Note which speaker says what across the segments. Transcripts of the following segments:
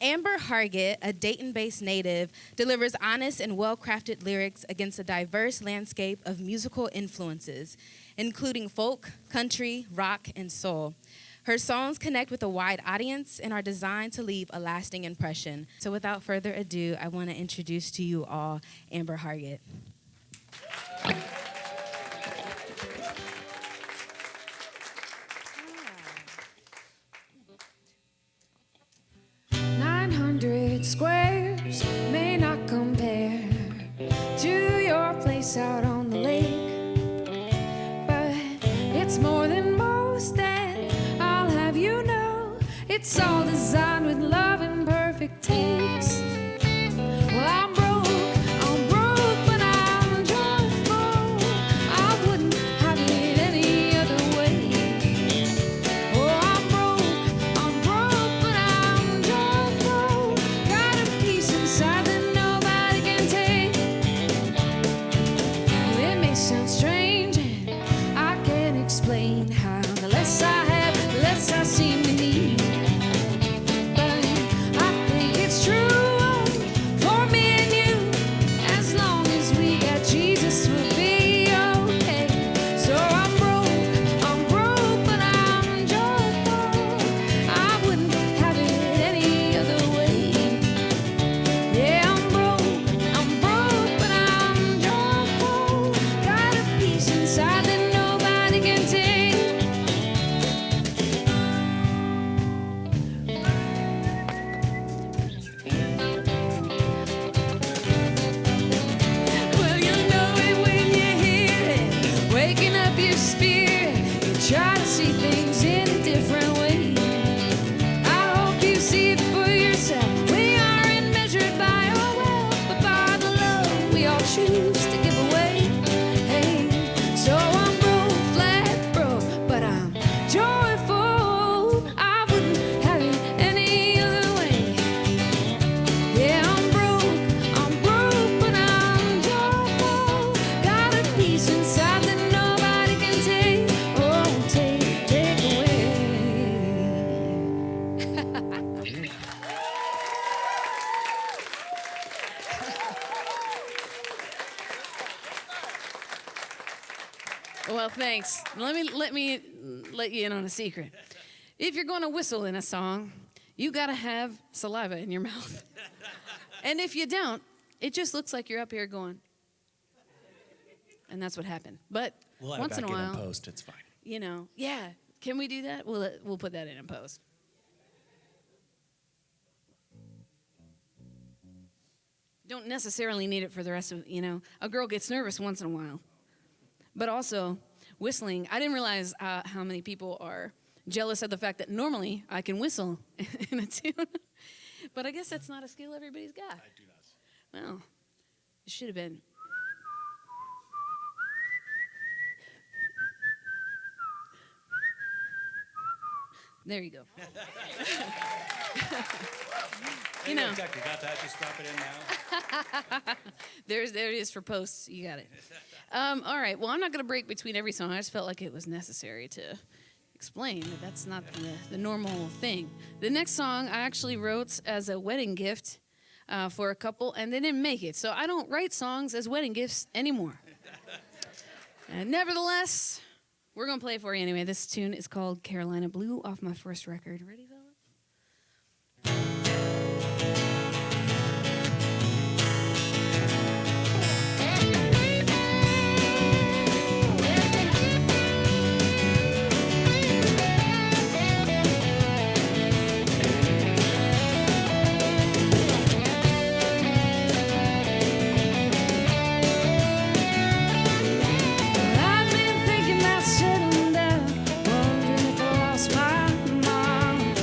Speaker 1: Amber Hargett, a Dayton-based native, delivers honest and well-crafted lyrics against a diverse landscape of musical influences, including folk, country, rock, and soul. Her songs connect with a wide audience and are designed to leave a lasting impression. So without further ado, I want to introduce to you all Amber Hargett.
Speaker 2: 900 squares may not compare to your place out on the lake, but it's more than most, and I'll have you know it's all designed with love and perfect taste. Well, I'm broke, but I'm joyful. I wouldn't have it any other way. Oh, I'm broke, but I'm joyful. Got a peace inside that nobody can take. Well, it may sound strange, and I can't explain how the less I have, the less I seem to need. But I think it's true for me and you. As long as we got Jesus, we'll be okay. So I'm broke, but I'm joyful. I wouldn't have it any other way. Yeah, I'm broke, but I'm joyful. Got a peace inside that nobody can take. Well, you know it when you hear it, waking up your spirit. You try to see things in a different way. I hope you see it for yourself. We aren't measured by our wealth, but by the love we all choose to give away. Hey, so I'm broke, flat broke, but I'm joyful. I wouldn't have it any other way. Yeah, I'm broke, but I'm joyful. Got a peace inside that nobody can take. Oh, take away.
Speaker 3: Well, thanks. Let me let you in on a secret. If you're going to whistle in a song, you got to have saliva in your mouth. And if you don't, it just looks like you're up here going. And that's what happened. But
Speaker 4: We'll add
Speaker 3: once
Speaker 4: it
Speaker 3: in
Speaker 4: back
Speaker 3: a while,
Speaker 4: in post. It's fine.
Speaker 3: you know, yeah. Can we do that? We'll put that in post. Don't necessarily need it for the rest of, a girl gets nervous once in a while. But also, whistling, I didn't realize how many people are jealous of the fact that normally I can whistle in a tune. But I guess that's not a skill everybody's got.
Speaker 4: I do not.
Speaker 3: Well, it should have been. There you go. You know.
Speaker 4: Exactly. Got that. Just drop it in now.
Speaker 3: There it is for posts. You got it. All right. Well, I'm not going to break between every song. I just felt like it was necessary to explain that that's not the normal thing. The next song I actually wrote as a wedding gift for a couple, and they didn't make it. So I don't write songs as wedding gifts anymore. Nevertheless, we're going to play it for you anyway. This tune is called Carolina Blue off my first record. Ready, fellas?
Speaker 2: I've been thinking about settling down, wondering if I lost my mind.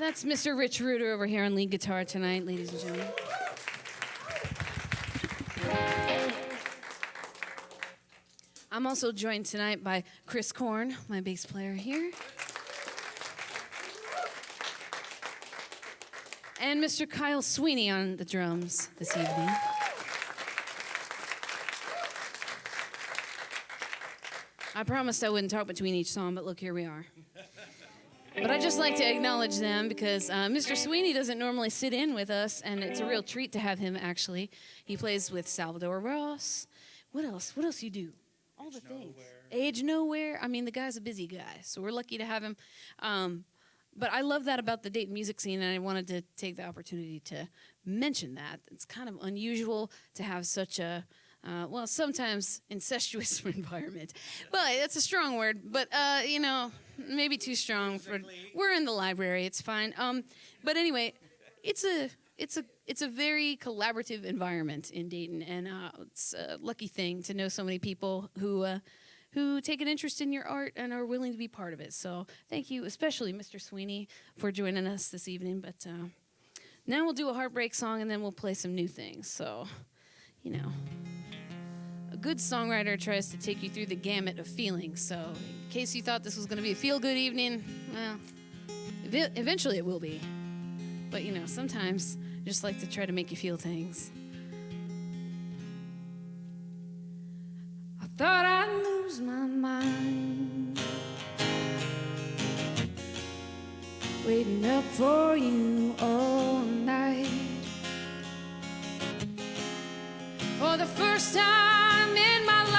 Speaker 3: That's Mr. Rich Reuter over here on lead guitar tonight, ladies and gentlemen. I'm also joined tonight by Chris Korn, my bass player here. And Mr. Kyle Sweeney on the drums this evening. I promised I wouldn't talk between each song, but look, here we are. But I'd just like to acknowledge them because Mr. Sweeney doesn't normally sit in with us, and it's a real treat to have him, actually. He plays with Salvador Ross. What else? What else you do? All the things. Age Nowhere. I mean, the guy's a busy guy, so we're lucky to have him. But I love that about the Dayton music scene, and I wanted to take the opportunity to mention that. It's kind of unusual to have such a, well, sometimes incestuous environment. But that's a strong word. But, you know, maybe too strong for. We're in the library. It's fine. But anyway, it's a very collaborative environment in Dayton, and it's a lucky thing to know so many people who take an interest in your art and are willing to be part of it. So thank you, especially Mr. Sweeney, for joining us this evening. But now we'll do a heartbreak song, and then we'll play some new things. So, you know, a good songwriter tries to take you through the gamut of feelings. So in case you thought this was going to be a feel-good evening, well, eventually it will be. But, you know, sometimes I just like to try to make you feel things. I thought I'd lose my mind, waiting up for you all night. For the first time in my life,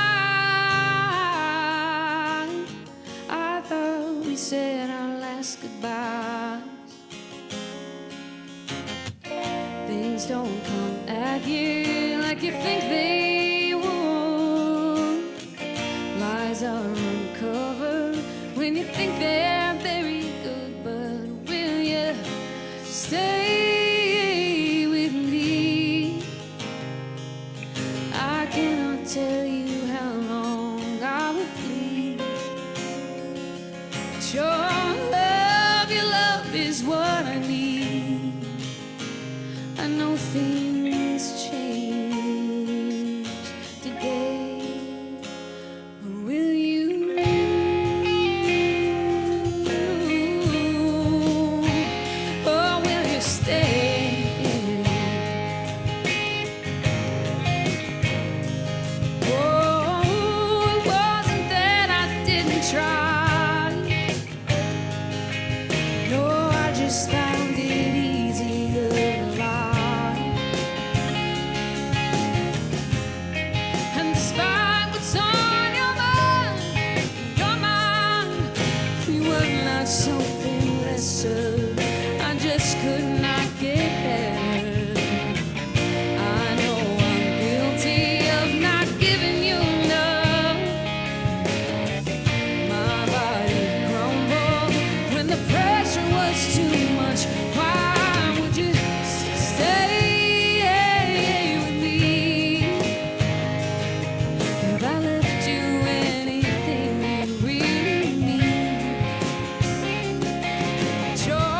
Speaker 3: I thought we said our last goodbyes. Things don't come at you like you think they would. Lies are uncovered when you think they're very good. But will you stay with me? I cannot tell you how long I will plead. But your love is what I need. I know things change today, but will you? Or will you stay? Oh, it wasn't that I didn't try. No, I just found it easier to lie. And despite what's on your mind, we were not something lesser. I just could not get better. I know I'm guilty of not giving you enough. My body crumbled when the pressure was too much. Why would you stay with me? Have I left you anything you really need? But your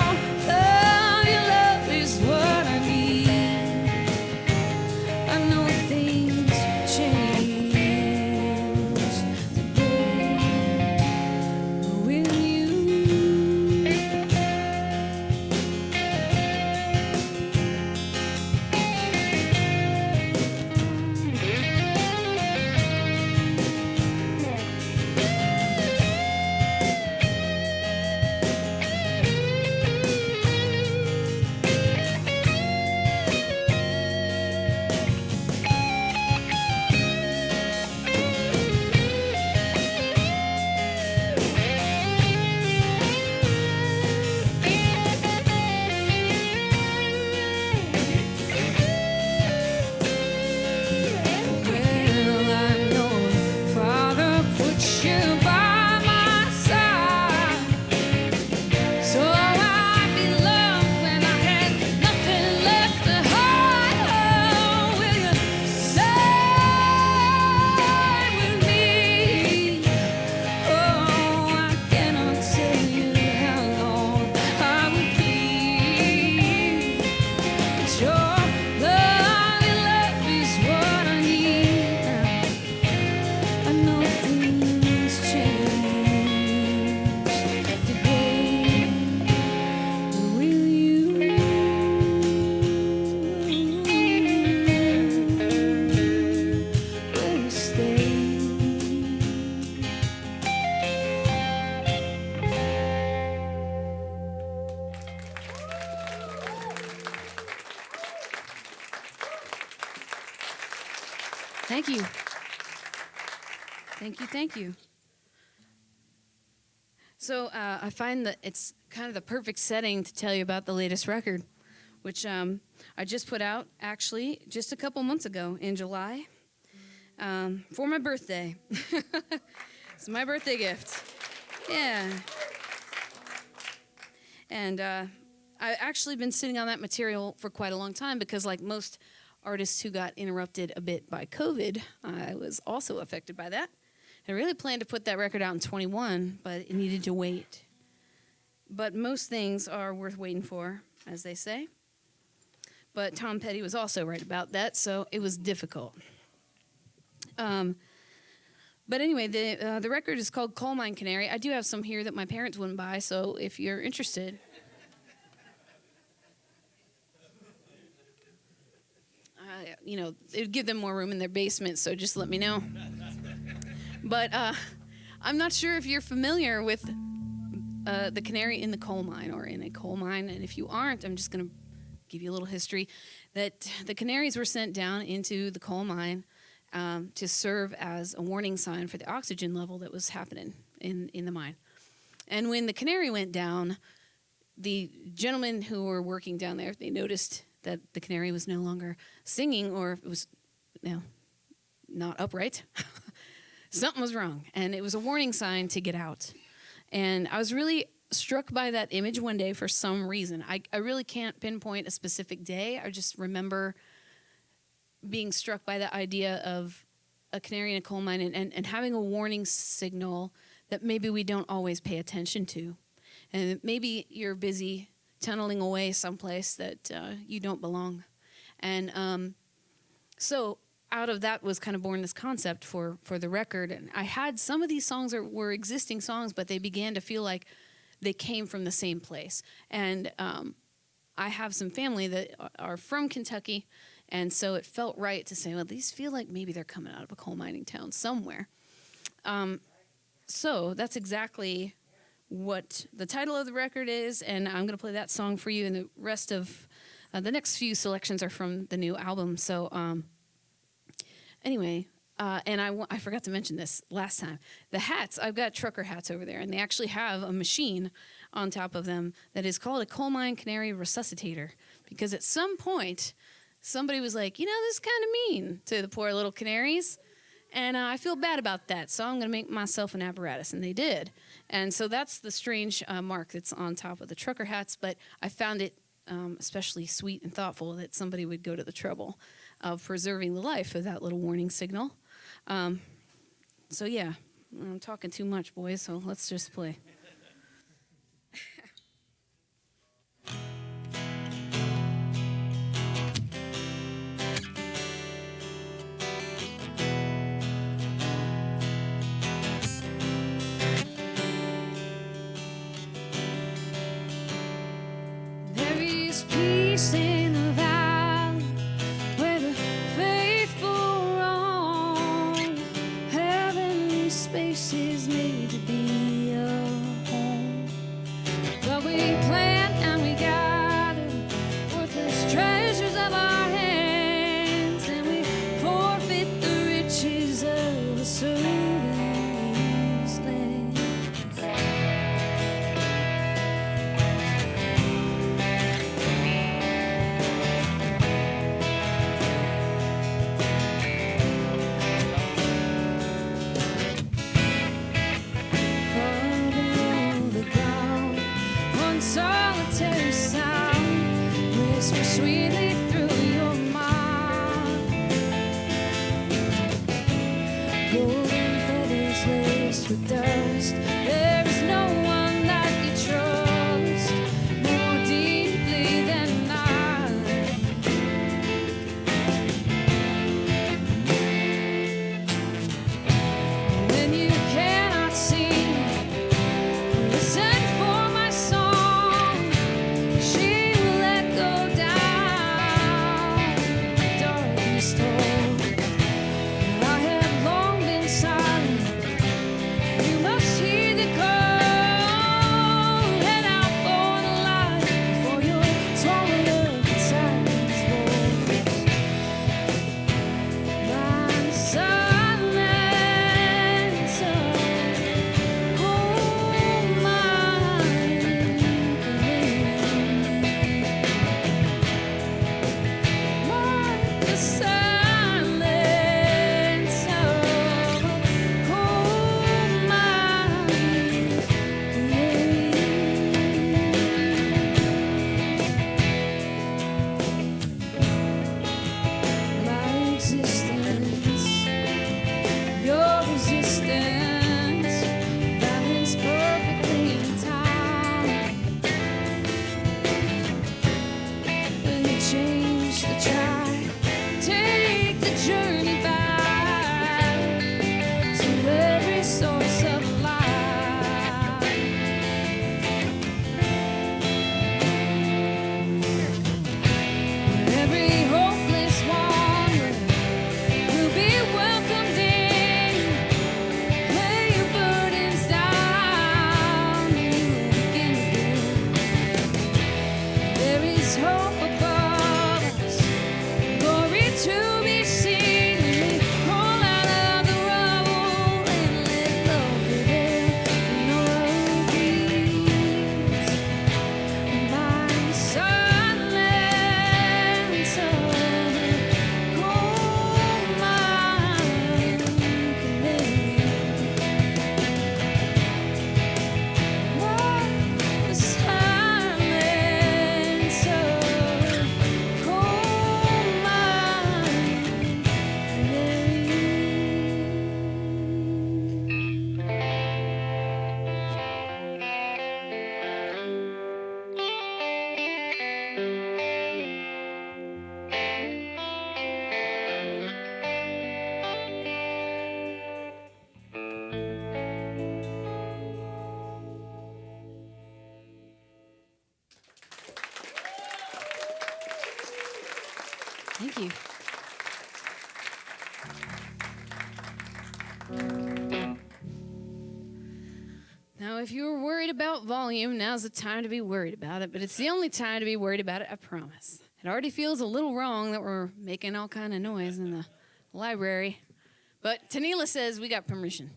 Speaker 3: Thank you. Thank you, thank you. So I find that it's kind of the perfect setting to tell you about the latest record, which I just put out actually just a couple months ago in July for my birthday. It's my birthday gift. Yeah. And I've actually been sitting on that material for quite a long time because, like most artists who got interrupted a bit by COVID, I was also affected by that. I really planned to put that record out in 21, but it needed to wait. But most things are worth waiting for, as they say. But Tom Petty was also right about that, so it was difficult. But anyway, the record is called Coal Mine Canary. I do have some here that my parents wouldn't buy, so if you're interested... it would give them more room in their basement, so just let me know. But I'm not sure if you're familiar with the canary in the coal mine or in a coal mine, and if you aren't, I'm just going to give you a little history. That the canaries were sent down into the coal mine to serve as a warning sign for the oxygen level that was happening in the mine. And when the canary went down, the gentlemen who were working down there, they noticed that the canary was no longer singing, or it was not upright. Something was wrong, and it was a warning sign to get out. And I was really struck by that image one day for some reason. I really can't pinpoint a specific day. I just remember being struck by the idea of a canary in a coal mine and having a warning signal that maybe we don't always pay attention to. And maybe you're busy tunneling away someplace that you don't belong. And so out of that was kind of born this concept for the record. And I had some of these songs were existing songs, but they began to feel like they came from the same place. And I have some family that are from Kentucky, and so it felt right to say, well, these feel like maybe they're coming out of a coal mining town somewhere. So that's exactly what the title of the record is, and I'm going to play that song for you, and the rest of the next few selections are from the new album. So anyway, and I forgot to mention this last time. The hats, I've got trucker hats over there, and they actually have a machine on top of them that is called a coal mine canary resuscitator, because at some point, somebody was like, this is kind of mean to the poor little canaries. And I feel bad about that, so I'm going to make myself an apparatus, and they did. And so that's the strange mark that's on top of the trucker hats, but I found it especially sweet and thoughtful that somebody would go to the trouble of preserving the life of that little warning signal. So yeah, I'm talking too much, boys, so let's just play.
Speaker 2: Peace in the valley where the faithful roam. Heavenly spaces made to be yours.
Speaker 3: Thank you. Now, if you were worried about volume, now's the time to be worried about it, but it's the only time to be worried about it, I promise. It already feels a little wrong that we're making all kind of noise in the library, but Tanila says we got permission.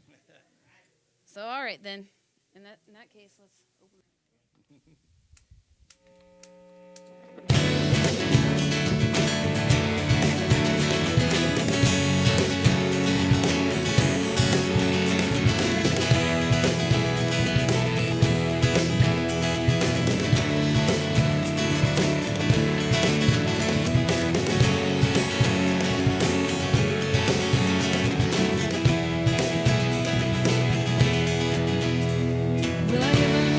Speaker 3: So, all right, then. In that case, let's open it.
Speaker 2: Will I ever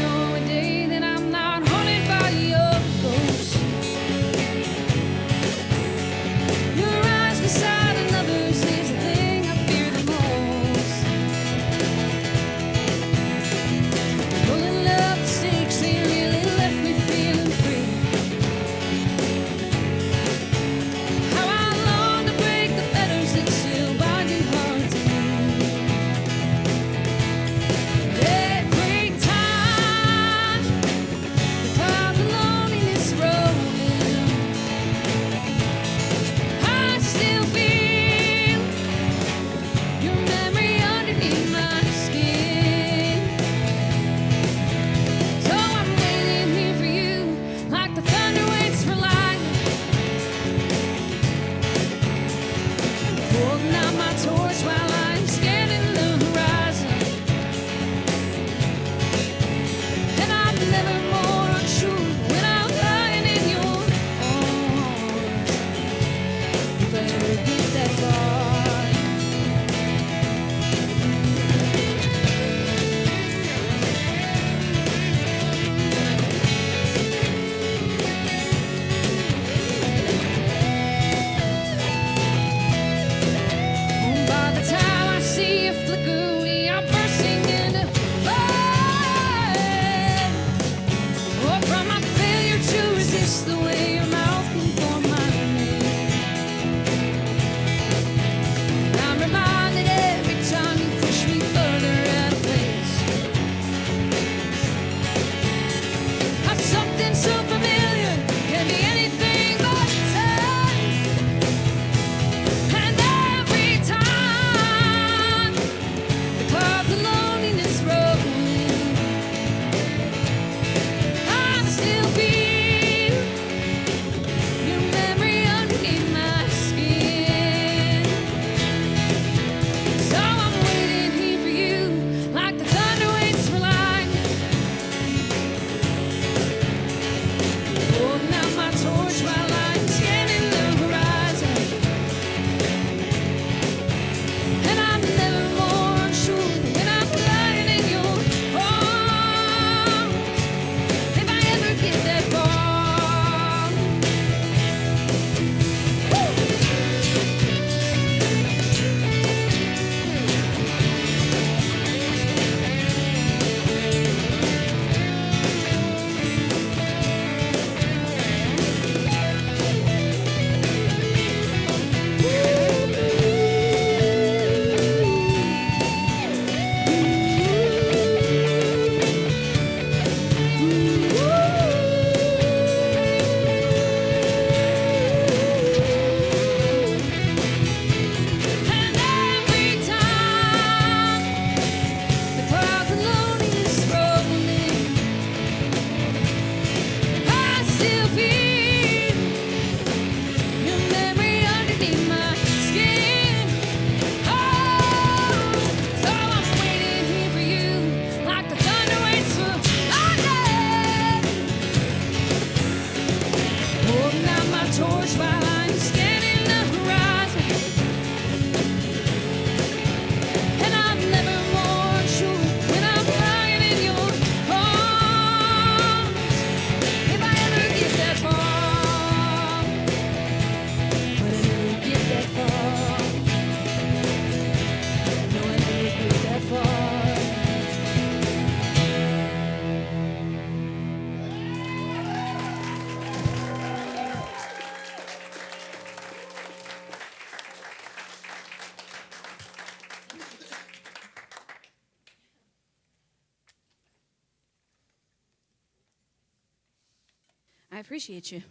Speaker 3: I appreciate you.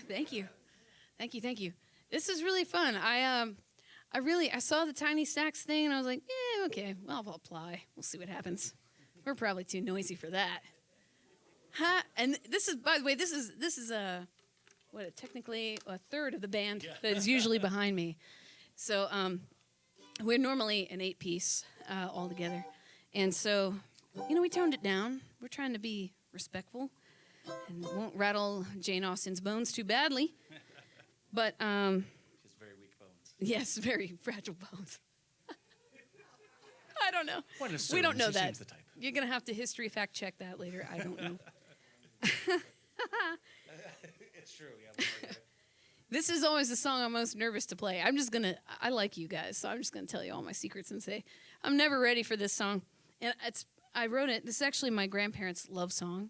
Speaker 3: Thank you. Thank you. Thank you. This is really fun. I saw the Tiny Stacks thing and I was like, yeah, okay, well, I'll apply. We'll see what happens. We're probably too noisy for that. Huh? And this is, by the way, this is technically a third of the band that is usually behind me. So we're normally an 8-piece all together. And so, we toned it down. We're trying to be respectful and won't rattle Jane Austen's bones too badly. But,
Speaker 4: She has very weak bones.
Speaker 3: yes, very fragile bones. I don't know.
Speaker 4: One
Speaker 3: We
Speaker 4: assumes
Speaker 3: don't know
Speaker 4: she
Speaker 3: that.
Speaker 4: seems the type.
Speaker 3: You're going to have to history fact check that later. I don't know.
Speaker 4: It's true, yeah.
Speaker 3: This is always the song I'm most nervous to play. I like you guys, so I'm just going to tell you all my secrets and say, I'm never ready for this song. And I wrote it, this is actually my grandparents' love song.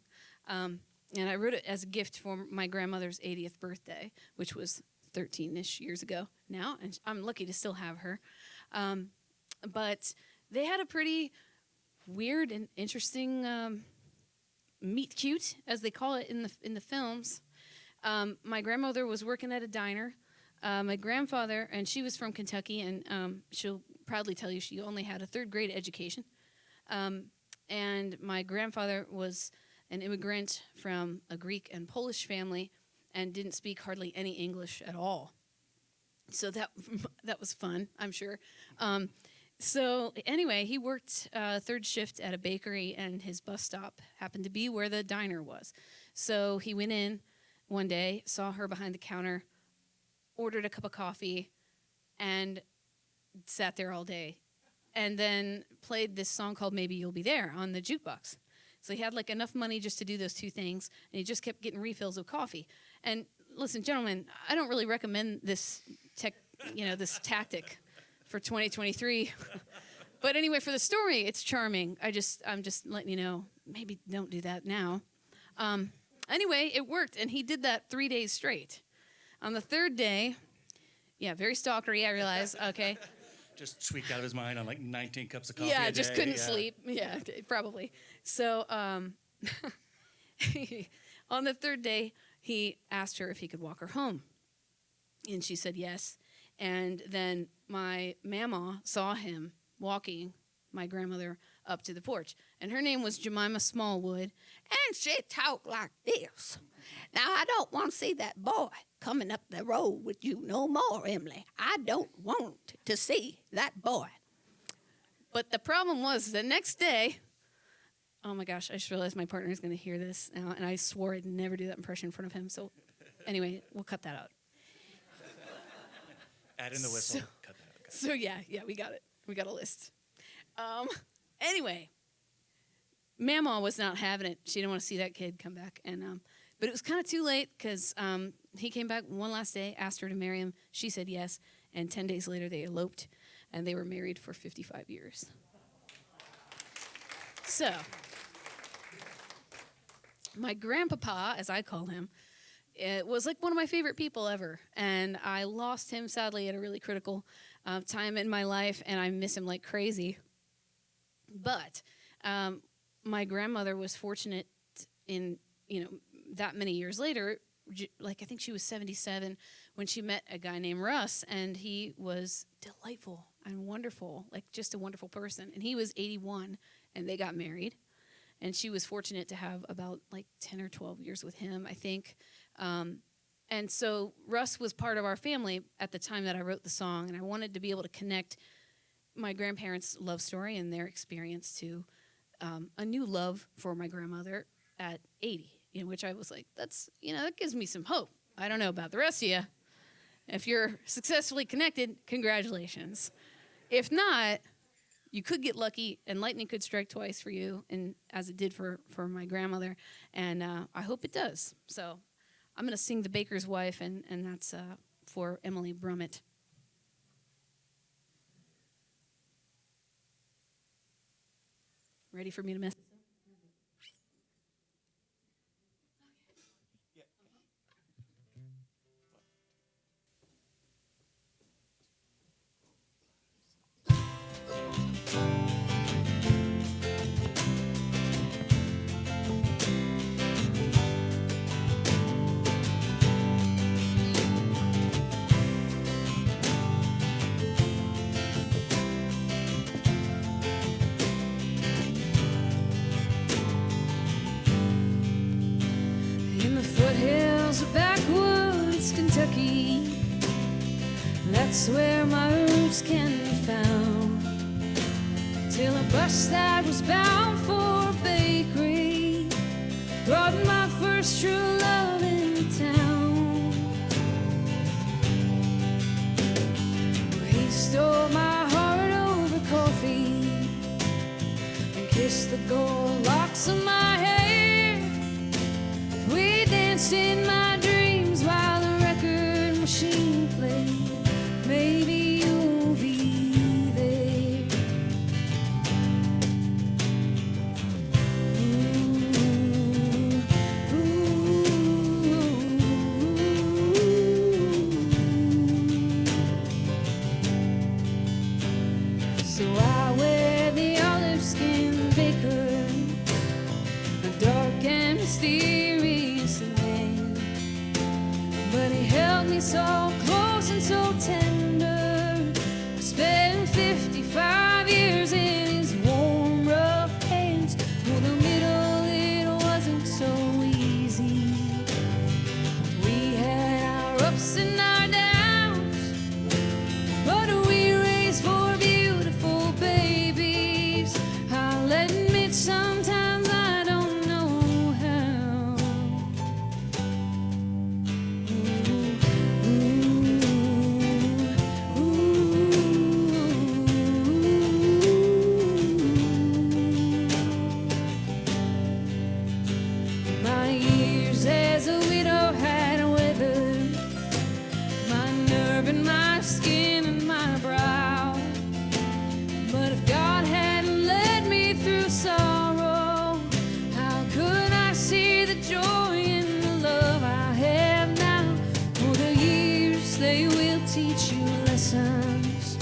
Speaker 3: And I wrote it as a gift for my grandmother's 80th birthday, which was 13-ish years ago now, and I'm lucky to still have her. But they had a pretty weird and interesting meet cute, as they call it in the films. My grandmother was working at a diner. My grandfather, and she was from Kentucky, and she'll proudly tell you she only had a 3rd grade education. And my grandfather was an immigrant from a Greek and Polish family and didn't speak hardly any English at all. So that was fun, I'm sure. So anyway, he worked 3rd shift at a bakery, and his bus stop happened to be where the diner was. So he went in one day, saw her behind the counter, ordered a cup of coffee, and sat there all day. And then played this song called Maybe You'll Be There on the jukebox. So he had like enough money just to do those 2 things, and he just kept getting refills of coffee. And listen, gentlemen, I don't really recommend this this tactic for 2023. But anyway, for the story, it's charming. I'm just letting you know, maybe don't do that now. Anyway, it worked, and he did that 3 days straight. On the 3rd day, very stalkery, I realize, okay.
Speaker 4: Just tweaked out of his mind on like 19 cups of coffee
Speaker 3: Yeah,
Speaker 4: a
Speaker 3: just
Speaker 4: day,
Speaker 3: couldn't sleep. Yeah, probably. So on the 3rd day, he asked her if he could walk her home. And she said yes. And then my mama saw him walking my grandmother up to the porch. And her name was Jemima Smallwood. And she talked like this. Now, I don't want to see that boy coming up the road with you no more, Emily. I don't want to see that boy. But the problem was the next day, oh my gosh, I just realized my partner is going to hear this now, and I swore I'd never do that impression in front of him. So anyway, we'll cut that out.
Speaker 4: Add in the whistle. Cut that out.
Speaker 3: So yeah, we got it. We got a list. Anyway, Mama was not having it. She didn't want to see that kid come back, and but it was kind of too late because he came back one last day, asked her to marry him. She said yes, and 10 days later they eloped, and they were married for 55 years. So, my grandpapa, as I call him, it was like one of my favorite people ever, and I lost him sadly at a really critical time in my life, and I miss him like crazy. But my grandmother was fortunate in, that many years later, like I think she was 77 when she met a guy named Russ, and he was delightful and wonderful, like just a wonderful person. And he was 81, and they got married. And she was fortunate to have about like 10 or 12 years with him, I think. And so Russ was part of our family at the time that I wrote the song, and I wanted to be able to connect my grandparents' love story and their experience to a new love for my grandmother at 80, in which I was like, that gives me some hope. I don't know about the rest of you. If you're successfully connected, congratulations. If not, you could get lucky, and lightning could strike twice for you, and as it did for my grandmother, and I hope it does. So I'm going to sing The Baker's Wife, and that's for Emily Brummett. Ready for me to mess this up?
Speaker 2: Kentucky. That's where my roots can be found. Till a bus that was bound for a bakery brought my first true love into town. He stole my heart over coffee and kissed the gold locks of my hair. We danced in my dreams while the record machine played. Maybe you'll be there. Ooh, So I wear the olive skin baker, a dark and mysterious man. But he held me so close and so tender. I spent 55 years in his warm, rough hands. For the middle, it wasn't so easy. We had our ups and our downs, but we raised four beautiful babies. I'll admit sometimes I don't know how. My years as a widow had weathered my nerve and my skin and my brow. But if God hadn't led me through sorrow, how could I see the joy in the love I have now? For the years, they will teach you lessons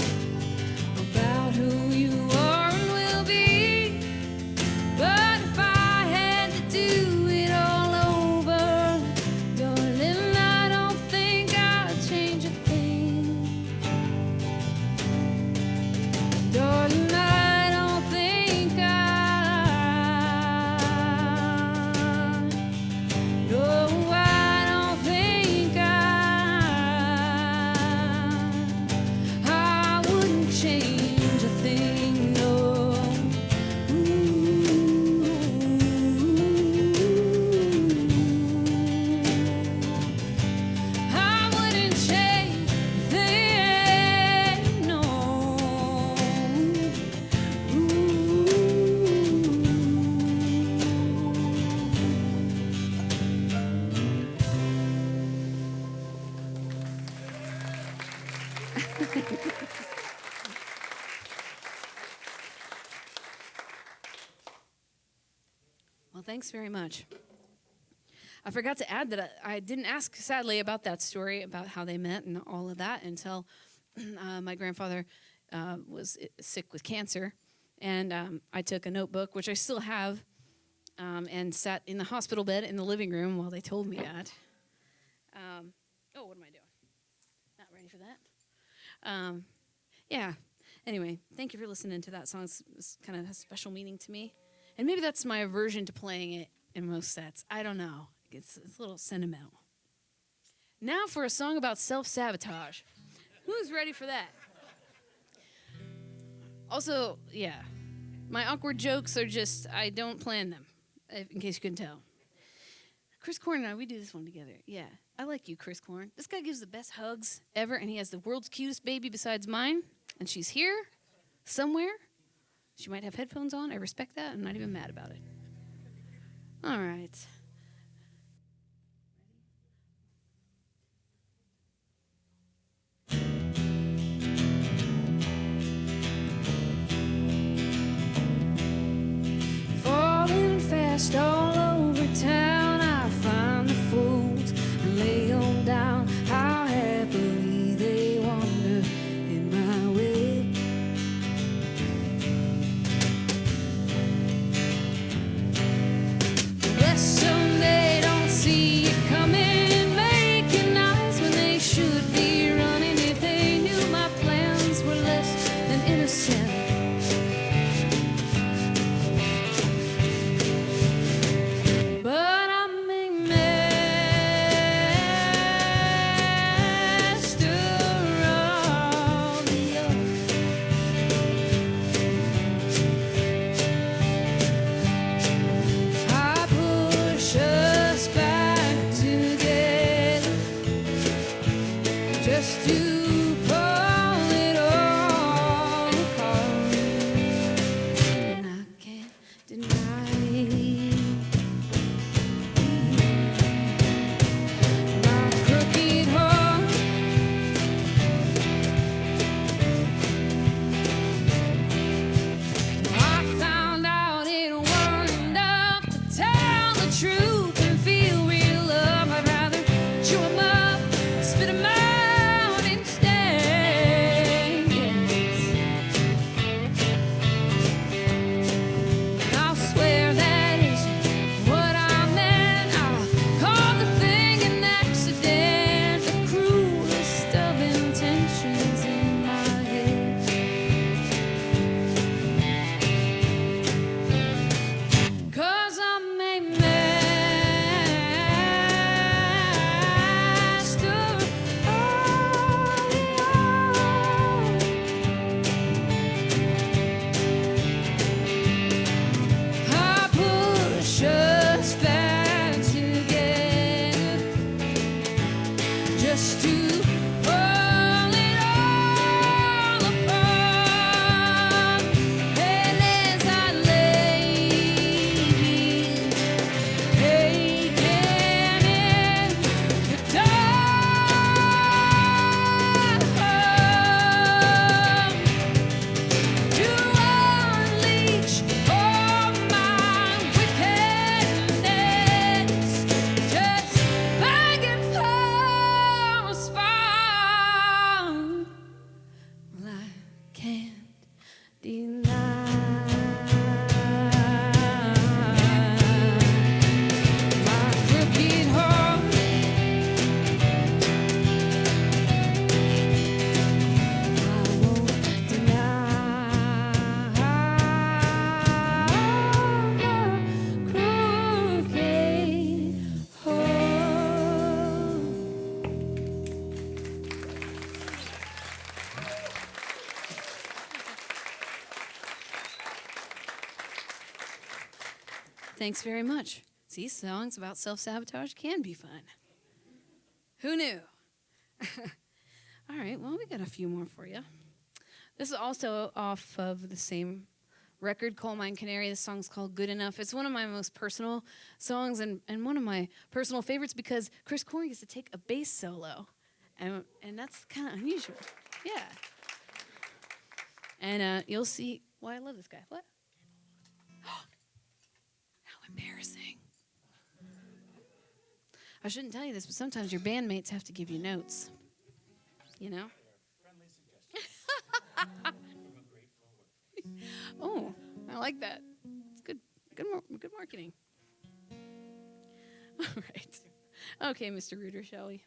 Speaker 2: about who you are and will be. But if I had to do it all over, darling, I don't think I'd change a thing. Darling, I don't think no, I don't think I wouldn't change a thing, no. I wouldn't change a thing, no.
Speaker 3: Well, thanks very much. I forgot to add that I didn't ask, sadly, about that story, about how they met and all of that until my grandfather was sick with cancer. And I took a notebook, which I still have, and sat in the hospital bed in the living room while they told me that. Oh, what am I doing? Not ready for that. Yeah. Anyway, thank you for listening to that song. It's kind of has special meaning to me. And maybe that's my aversion to playing it in most sets. I don't know. It's a little sentimental. Now for a song about self-sabotage. Who's ready for that? Also, yeah, my awkward jokes are just, I don't plan them, in case you couldn't tell. Chris Korn and I, we do this one together. Yeah, I like you, Chris Korn. This guy gives the best hugs ever, and he has the world's cutest baby besides mine, and she's here somewhere. She might have headphones on. I respect that. I'm not even mad about it. All right.
Speaker 2: Falling fast all over town, I find the fools and lay them down. How happily they wander in my way. Bless them, they don't see you coming, making eyes when they should be running. If they knew my plans were less than innocent,
Speaker 3: Thanks very much. See, songs about self-sabotage can be fun. Who knew? All right, well, we got a few more for you. This is also off of the same record, Coal Mine Canary. This song's called Good Enough. It's one of my most personal songs and one of my personal favorites because Chris Corn gets to take a bass solo. And that's kind of unusual. Yeah. And you'll see why I love this guy. What? How embarrassing. I shouldn't tell you this, but sometimes your bandmates have to give you notes. You know? Oh, I like that. It's good. Good marketing. All right. Okay, Mr. Rooter, shall we?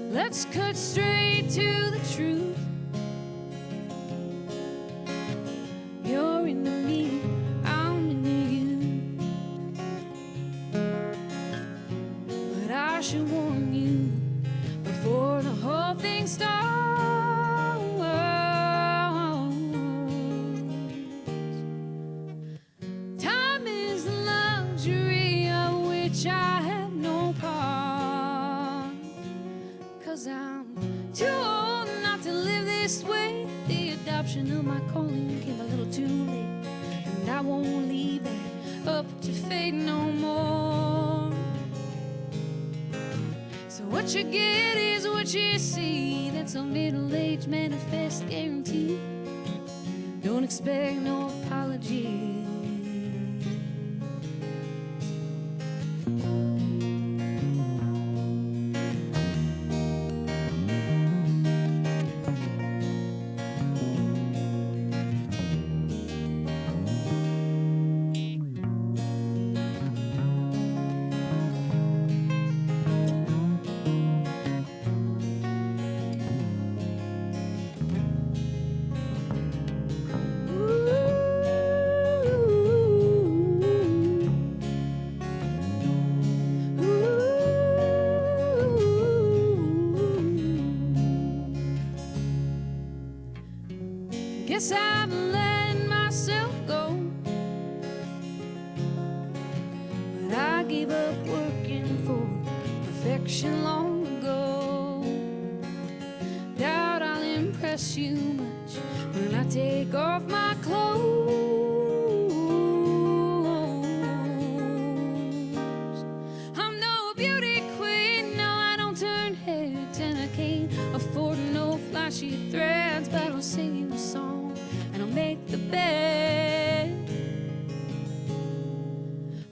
Speaker 2: Let's cut straight to the truth. You're into me, I'm into you. But I should warn you before the whole thing starts. Time is a luxury of which I have no part. 'Cause I'm too old not to live this way. The adoption of my calling came a little too late, and I won't leave that up to fate no more. So what you get is what you see. That's a middle-aged manifest guarantee. Don't expect no apology. Guess I've let myself go, but I gave up working for perfection long ago. Doubt I'll impress you much when I take off my clothes. I'm no beauty queen, no, I don't turn heads, and I can't afford no flashy threads, but I'll sing you a song and I'll make the bed.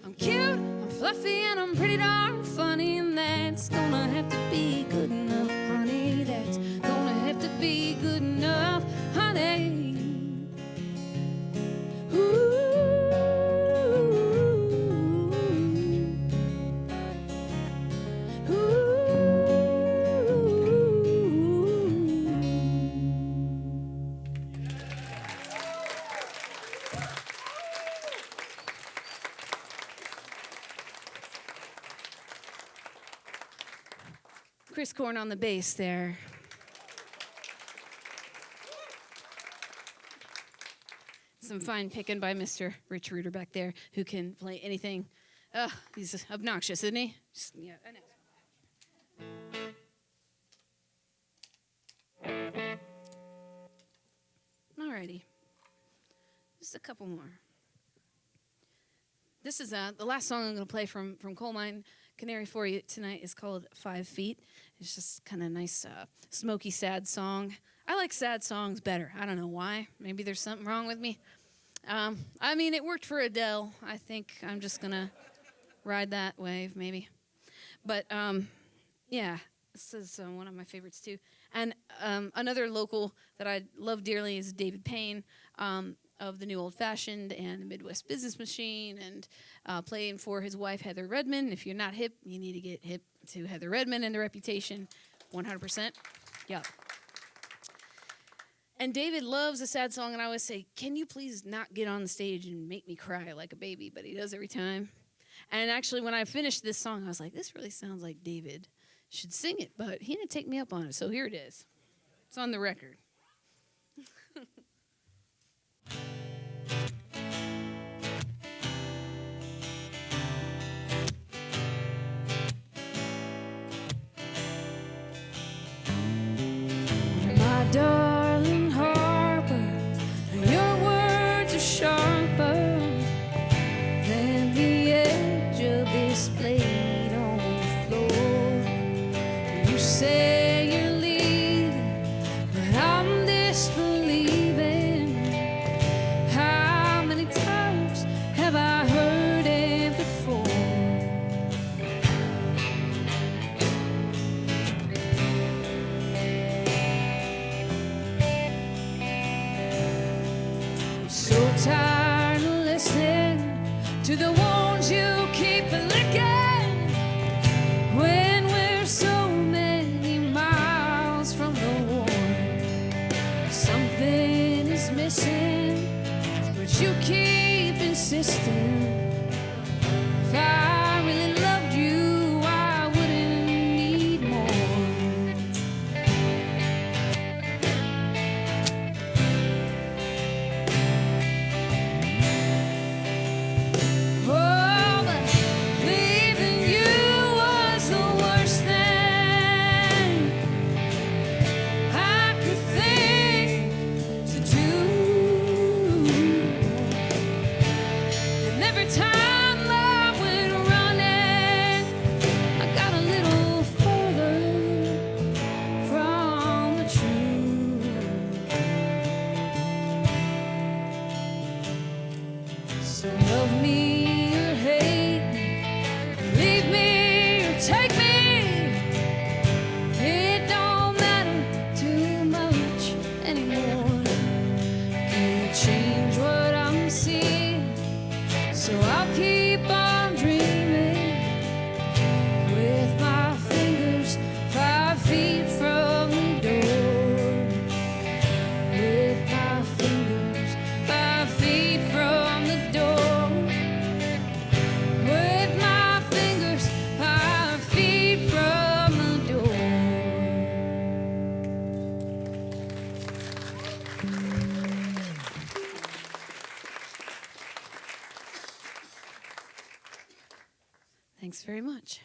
Speaker 2: I'm cute, I'm fluffy, and I'm pretty darn funny, and that's gonna have to be good enough, honey. That's gonna have to be good enough, honey.
Speaker 3: Chris Corn on the bass there. Some fine picking by Mr. Rich Rooter back there, who can play anything. He's obnoxious, isn't he? Yeah, I know. Alrighty. Just a couple more. This is the last song I'm going to play from Coal Mine Canary for you tonight is called 5 Feet. It's just kind of nice, smoky, sad song. I like sad songs better. I don't know why. Maybe there's something wrong with me. I mean, it worked for Adele. I think I'm just going to ride that wave, maybe. But, yeah, this is one of my favorites, too. And another local that I love dearly is David Payne, of the New Old Fashioned and the Midwest Business Machine, and playing for his wife, Heather Redman. If you're not hip, you need to get hip to Heather Redman and The Reputation, 100%. Yeah. And David loves a sad song, and I always say, can you please not get on the stage and make me cry like a baby? But he does every time. And actually, when I finished this song, I was like, this really sounds like David should sing it. But he didn't take me up on it, so here it is. It's on the record.
Speaker 2: My darling Harper, your words are sharper than the edge of this blade on the floor. You say you're leaving, but I'm disbelieving. How many times have I heard it before? So tired of listening to the wounds you keep licking when we're so many miles from the war. Something is missing, but you keep insisting. If I really loved you, I wouldn't need more. Oh, but leaving you was the worst thing I could think to do. And every time I went running, I got a little further from the truth. So love me or hate me, leave me or take me. It don't matter too much anymore. Can't change what I'm seeing, so I'll keep on dreaming with my fingers 5 feet from the door. With my fingers 5 feet from the door. With my fingers 5 feet from the door.
Speaker 3: Thanks very much.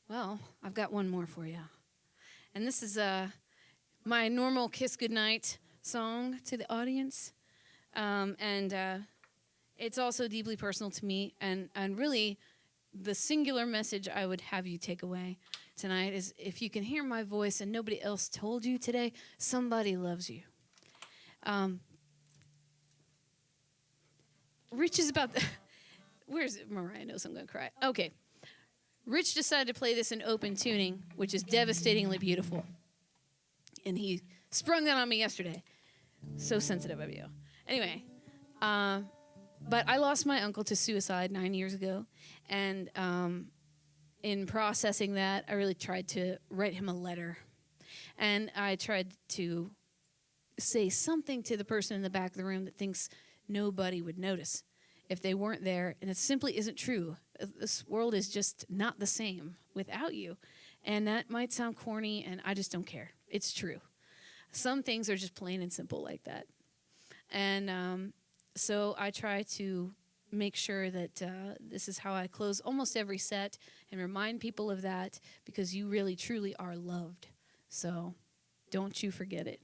Speaker 3: Well, I've got one more for you. And this is my normal Kiss Goodnight song to the audience. And it's also deeply personal to me. And really, the singular message I would have you take away tonight is if you can hear my voice and nobody else told you today, somebody loves you. Rich is about the... Where's Mariah knows I'm going to cry. Okay. Rich decided to play this in open tuning, which is devastatingly beautiful. And he sprung that on me yesterday. So sensitive of you. Anyway, but I lost my uncle to suicide 9 years ago. And in processing that, I really tried to write him a letter. And I tried to say something to the person in the back of the room that thinks nobody would notice if they weren't there, and it simply isn't true. This world is just not the same without you. And that might sound corny, and I just don't care. It's true. Some things are just plain and simple like that. And so I try to make sure that this is how I close almost every set and remind people of that, because you really, truly are loved. So don't you forget it.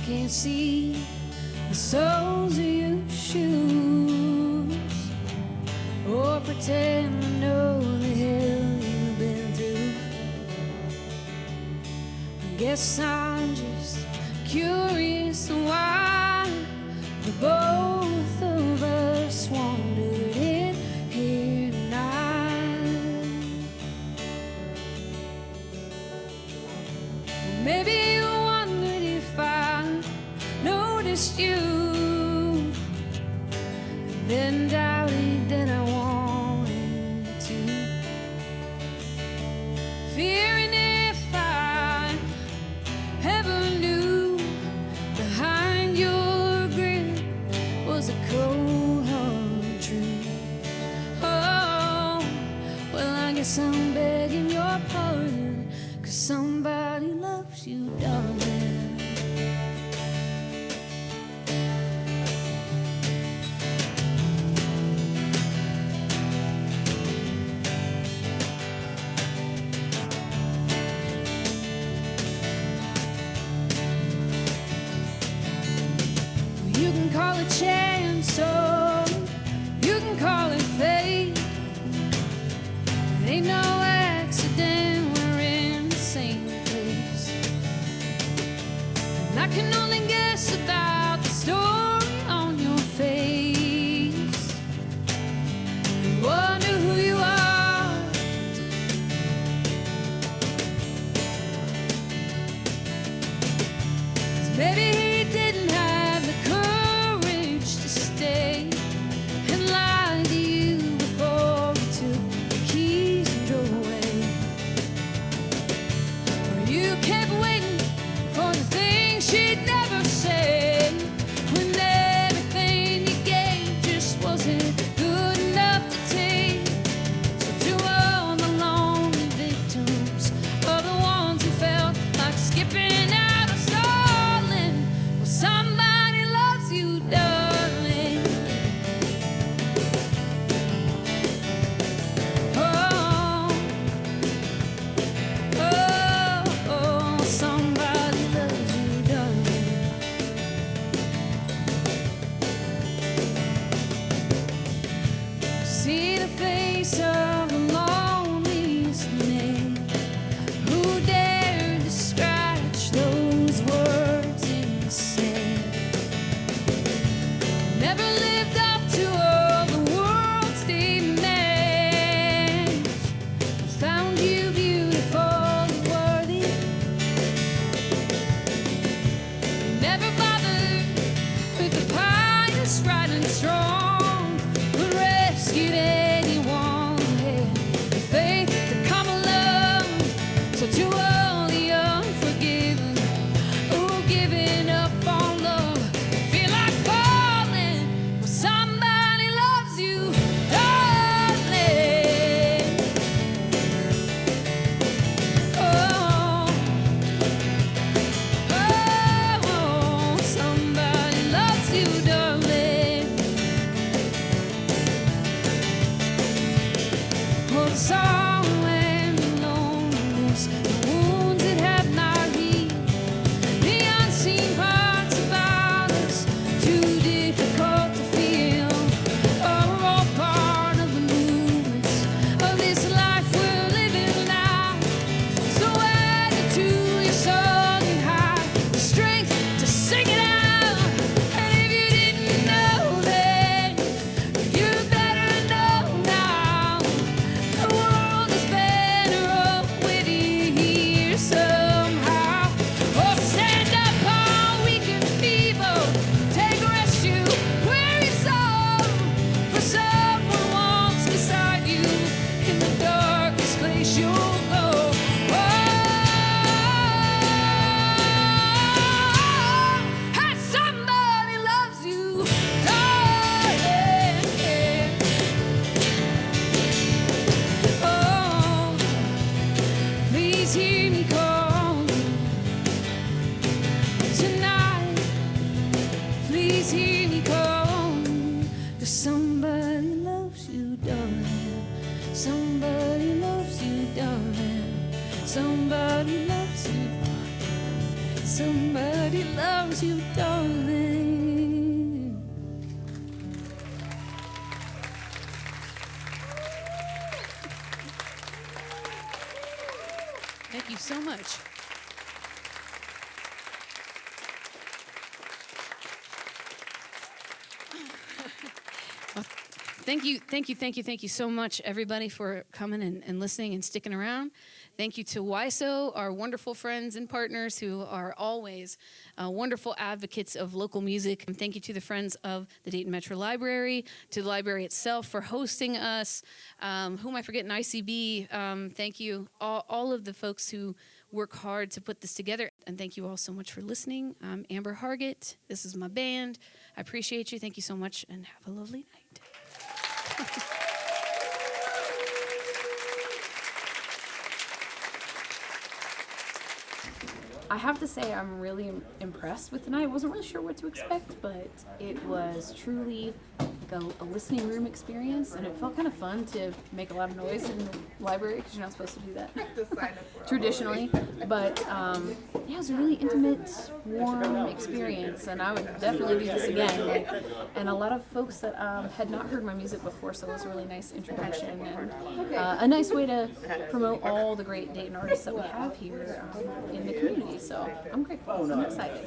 Speaker 2: can't see the soles of your shoes, or pretend to know the hell you've been through. I guess I'm just curious why the both of us wandered in here tonight. Maybe you wondered if I noticed you, and then doubted that I wanted to, fearing if I ever knew behind your grin was a cold hard truth. Oh, well, I guess I'm begging your pardon, 'cause somebody loves you, darling. You can call it chance, or you can call it fate. It ain't no accident we're in the same place. And I can only guess about the story on your face, and wonder who you are. 'Cause maybe he didn't have the courage to stay and lie to you before he took the keys and drove away. Or you kept waiting for the things she'd never say, when everything you gave just wasn't good enough to take. So to all the lonely victims, or the ones who felt like skipping out or stalling, well, somebody loves you, darling. Oh, oh, oh, somebody loves you, darling. See the face of the loneliest man who dared to scratch those words in the sand. Never lived up to all the world's demands. Found you beautiful and worthy. Never bothered with the pious, right and strong, but rescued anyone who had the faith to come along. So to all the unforgiven who giving up on love, feel like falling, well, somebody loves you, darling. Oh, oh, somebody loves you, darling. Oh, the song and the loneliness, the wounds that have not healed, the unseen parts about us, too difficult to feel, are all part of the movements of this life we're living now. So add it to your song and hide the strength to sing it out. And if you didn't know then, you better know now. The world is better off with you here somehow. Oh, stand up, all weak and feeble, take rescue where you soul, for someone walks beside you in the darkest place you'll go. Oh, hey, somebody loves you, darling. Oh, please hear me call tonight. Please hear me call, 'cause somebody loves you, darling. Somebody loves you, darling. Somebody loves you. somebody loves you, darling.
Speaker 3: Thank you so much. Well, thank you so much, everybody, for coming and listening and sticking around. Thank you to WISO, our wonderful friends and partners who are always wonderful advocates of local music. And thank you to the Friends of the Dayton Metro Library, to the library itself for hosting us. Who am I forgetting? ICB. Thank you, all of the folks who work hard to put this together. And thank you all so much for listening. I'm Amber Hargett. This is my band. I appreciate you. Thank you so much, and have a lovely night.
Speaker 5: I have to say I'm really impressed with tonight. I wasn't really sure what to expect, but it was truly like a listening room experience, and it felt kind of fun to make a lot of noise in the library because you're not supposed to do that traditionally. But yeah, it was a really intimate, warm experience, and I would definitely do this again. And a lot of folks that had not heard my music before, so it was a really nice introduction and a nice way to promote all the great Dayton artists that we have here in the community. So I'm grateful. I'm excited.